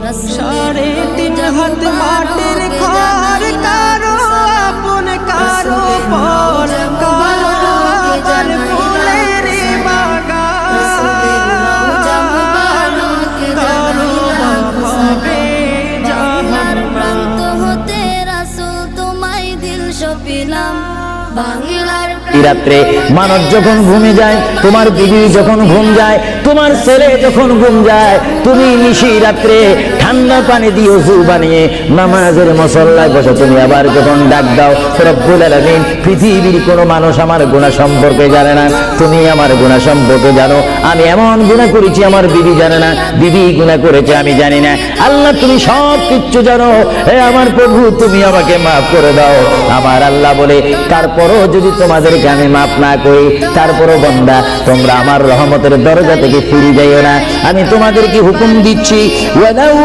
3.5 হাত মাটির ঘর, কারো আপন কারো পর, কারো আবার ফুলের বাগান, কারো হবে জাহান্নাম। হতে রাসূল তোমায় দিল সপিলাম বাংলার রাত্রে মানুষ যখন ঘুমে যায়, তোমার বিবি যখন ঘুম যায়, তোমার ছেলে যখন ঘুম যায়, তুমি নিশি রাত্রে ঠান্ডা পানি দিয়ে ওযু বানিয়ে নামাজের মুসল্লায় বসে তুমি আবার যখন ডাক দাও রব্বুল আলামিন, পৃথিবীর কোনো মানুষ আমার গুনাহ সম্পর্কে জানে না, তুমি আমার গুনাহ সম্পর্কে জানো। আমি এমন গুনাহ করেছি আমার বিবি জানে না, বিবি গুনাহ করেছে আমি জানি না। আল্লাহ তুমি সব কিচ্ছু জানো, হে আমার প্রভু তুমি আমাকে মাফ করে দাও। আমার আল্লাহ বলে, তারপরও যদি তোমাদেরকে আমি মাফ না করি, তারপরও বান্দা তোমরা আমার রহমতের দরজা থেকে ফিরে যাইও না। আমি তোমাদেরকে হুকুম দিচ্ছি, ওয়ালাউ